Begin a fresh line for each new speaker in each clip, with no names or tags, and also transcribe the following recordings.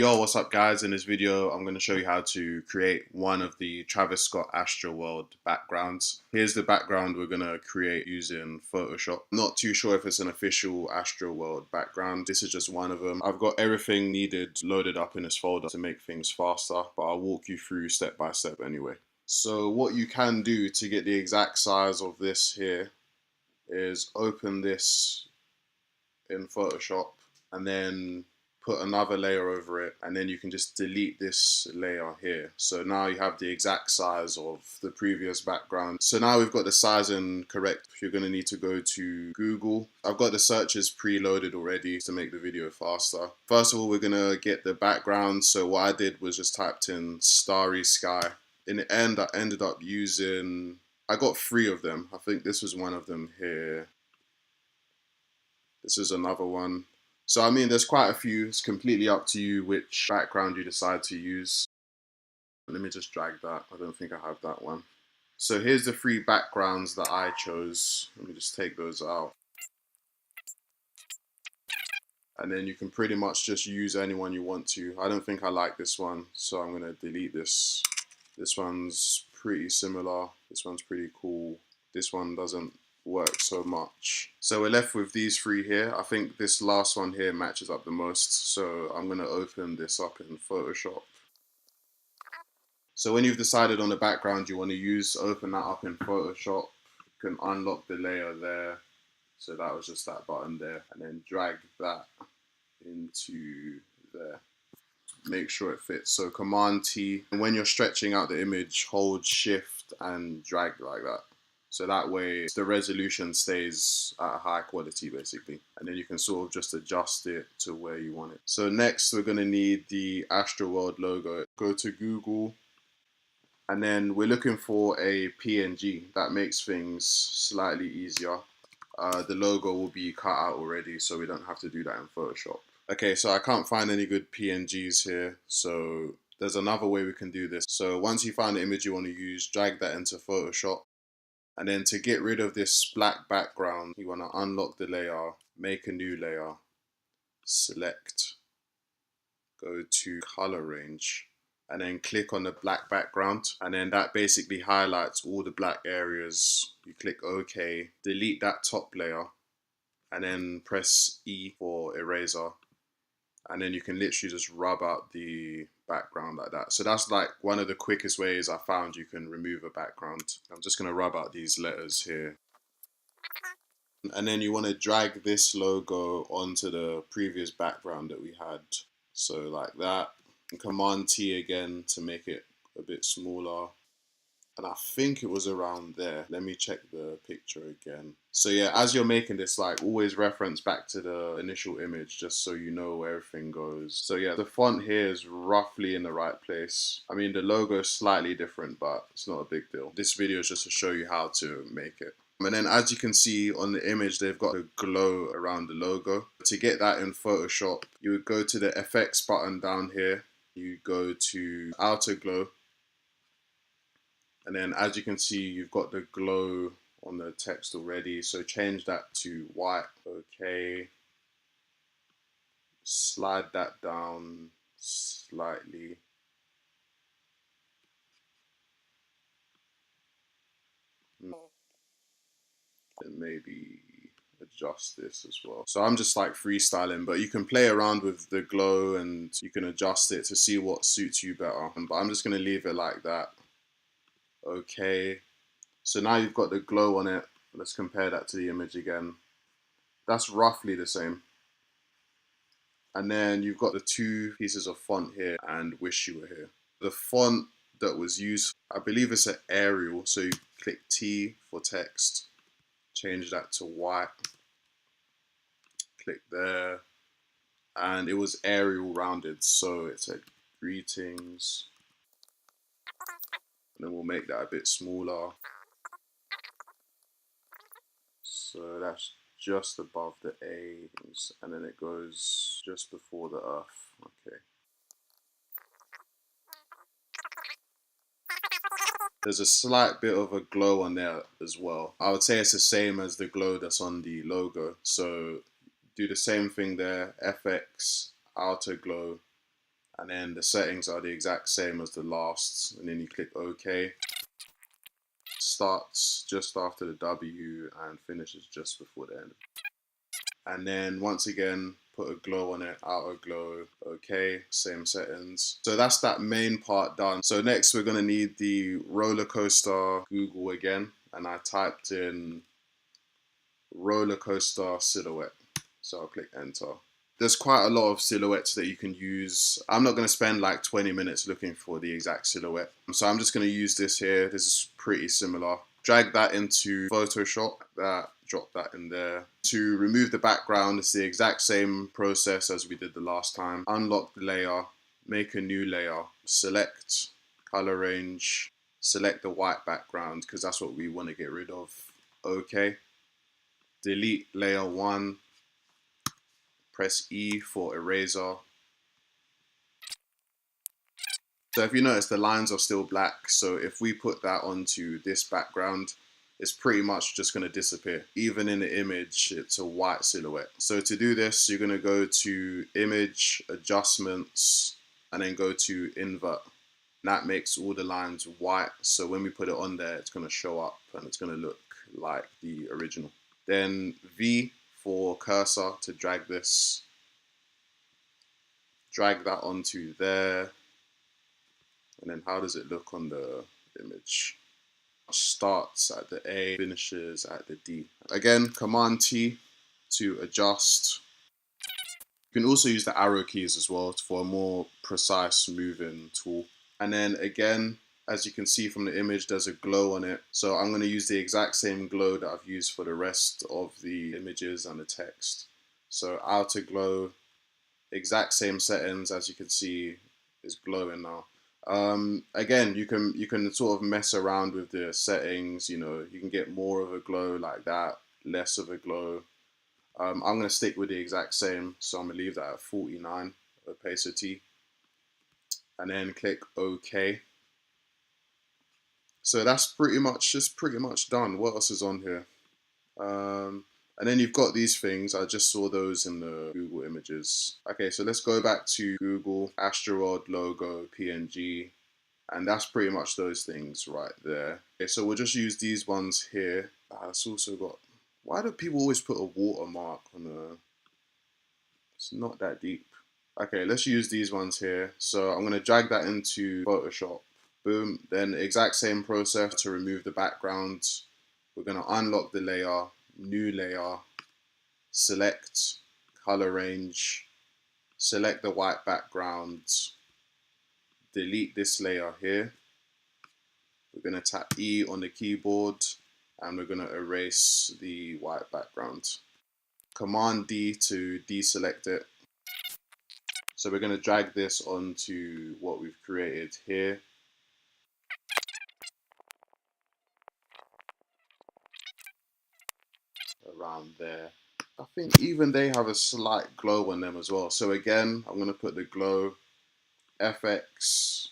Yo, what's up guys? In this video, I'm going to show you how to create one of the Travis Scott Astroworld backgrounds. Here's the background we're going to create using Photoshop. Not too sure if it's an official Astroworld background. This is just one of them. I've got everything needed loaded up in this folder to make things faster, but I'll walk you through step by step anyway. So what you can do to get the exact size of this here is open this in Photoshop and then put another layer over it, and then you can just delete this layer here. So now you have the exact size of the previous background. So now we've got the sizing correct. You're going to need to go to Google. I've got the searches preloaded already to make the video faster. First of all, we're going to get the background. So what I did was just typed in starry sky. In the end, I ended up using, I got 3 of them. I think this was one of them here. This is another one. So I mean, there's quite a few. It's completely up to you which background you decide to use. Let me just drag that. I don't think I have that one. So here's the 3 backgrounds that I chose. Let me just take those out. And then you can pretty much just use anyone you want to. I don't think I like this one, so I'm going to delete this. This one's pretty similar. This one's pretty cool. This one doesn't work so much. So we're left with these 3 here. I think this last one here matches up the most. So I'm going to open this up in Photoshop. So when you've decided on the background you want to use, open that up in Photoshop. You can unlock the layer there. So that was just that button there. And then drag that into there. Make sure it fits. So Command T. And when you're stretching out the image, hold Shift and drag like that. So that way the resolution stays at a high quality basically. And then you can sort of just adjust it to where you want it. So next we're going to need the Astroworld logo. Go to Google and then we're looking for a PNG. That makes things slightly easier. The logo will be cut out already, so we don't have to do that in Photoshop. Okay, so I can't find any good PNGs here. So there's another way we can do this. So once you find the image you want to use, drag that into Photoshop. And then to get rid of this black background, you want to unlock the layer, make a new layer, select, go to color range, and then click on the black background. And then that basically highlights all the black areas. You click OK, delete that top layer, and then press E for eraser. And then you can literally just rub out the background like that. So that's like one of the quickest ways I found you can remove a background. I'm just going to rub out these letters here. And then you want to drag this logo onto the previous background that we had. So like that. And Command T again to make it a bit smaller. And I think it was around there. Let me check the picture again. So yeah, as you're making this, like always reference back to the initial image just so you know where everything goes. So yeah, the font here is roughly in the right place. I mean, the logo is slightly different, but it's not a big deal. This video is just to show you how to make it. And then as you can see on the image, they've got a glow around the logo. To get that in Photoshop, you would go to the effects button down here. You go to outer glow. And then as you can see, you've got the glow on the text already. So change that to white. Okay. Slide that down slightly. And maybe adjust this as well. So I'm just like freestyling, but you can play around with the glow and you can adjust it to see what suits you better. But I'm just going to leave it like that. Okay, so now you've got the glow on it. Let's compare that to the image again. That's roughly the same. And then you've got the 2 pieces of font here and wish you were here. The font that was used, I believe it's an Arial. So you click T for text, change that to white, click there, and it was Arial rounded. So it said greetings. And then we'll make that a bit smaller. So that's just above the A's, and then it goes just before the Earth. Okay. There's a slight bit of a glow on there as well. I would say it's the same as the glow that's on the logo. So do the same thing there, FX, outer glow, And then the settings are the exact same as the last, and then you click OK. Starts just after the W and finishes just before the end. And then once again, put a glow on it, outer glow, okay, same settings. So that's that main part done. So next we're gonna need the roller coaster Google again, and I typed in roller coaster silhouette. So I'll click enter. There's quite a lot of silhouettes that you can use. I'm not gonna spend like 20 minutes looking for the exact silhouette. So I'm just gonna use this here. This is pretty similar. Drag that into Photoshop, drop that in there. To remove the background, it's the exact same process as we did the last time. Unlock the layer, make a new layer, select color range, select the white background because that's what we want to get rid of. Okay. Delete layer 1, press E for eraser. So if you notice, the lines are still black. So if we put that onto this background, it's pretty much just going to disappear. Even in the image, it's a white silhouette. So to do this, you're going to go to Image, Adjustments, and then go to Invert. That makes all the lines white. So when we put it on there, it's going to show up and it's going to look like the original. Then V for cursor to drag this. Drag that onto there. And then how does it look on the image? Starts at the A, finishes at the D. Again, Command T to adjust. You can also use the arrow keys as well for a more precise moving tool. And then again, as you can see from the image, there's a glow on it. So I'm going to use the exact same glow that I've used for the rest of the images and the text. So outer glow, exact same settings, as you can see, is glowing now. Again, you can sort of mess around with the settings. You know, you can get more of a glow like that, less of a glow. I'm going to stick with the exact same, so I'm going to leave that at 49 opacity, and then click OK. So that's pretty much done. What else is on here? And then you've got these things. I just saw those in the Google images. Okay, so let's go back to Google, Astroworld logo, PNG, and that's pretty much those things right there. Okay, so we'll just use these ones here. It's also got, why do people always put a watermark on a, it's not that deep. Okay, let's use these ones here. So I'm gonna drag that into Photoshop. Boom, then the exact same process to remove the background. We're gonna unlock the layer, new layer, select color range, select the white background, delete this layer here. We're going to tap E on the keyboard and we're going to erase the white background. Command D to deselect it. So we're going to drag this onto what we've created here. Around there. I think even they have a slight glow on them as well. So again, I'm going to put the glow, FX,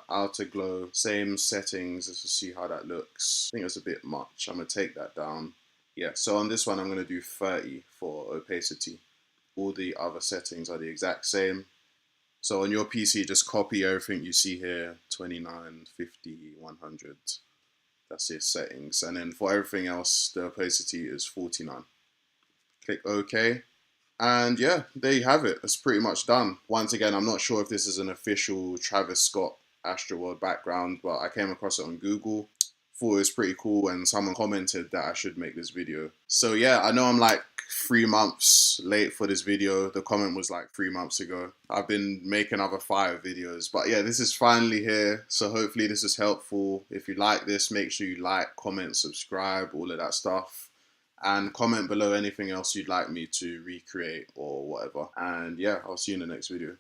outer glow, same settings as to see how that looks. I think it's a bit much. I'm going to take that down. Yeah, so on this one, I'm going to do 30 for opacity. All the other settings are the exact same. So on your PC, just copy everything you see here, 29, 50, 100. That's your settings. And then for everything else, the opacity is 49. Click OK. And yeah, there you have it. It's pretty much done. Once again, I'm not sure if this is an official Travis Scott Astroworld background, but I came across it on Google. Thought it was pretty cool, and someone commented that I should make this video. So yeah, I know I'm like 3 months late for this video. The comment was like 3 months ago. I've been making other 5 videos, but yeah, this is finally here. So hopefully this is helpful. If you like this, make sure you like, comment, subscribe, all of that stuff. And comment below anything else you'd like me to recreate or whatever. And yeah, I'll see you in the next video.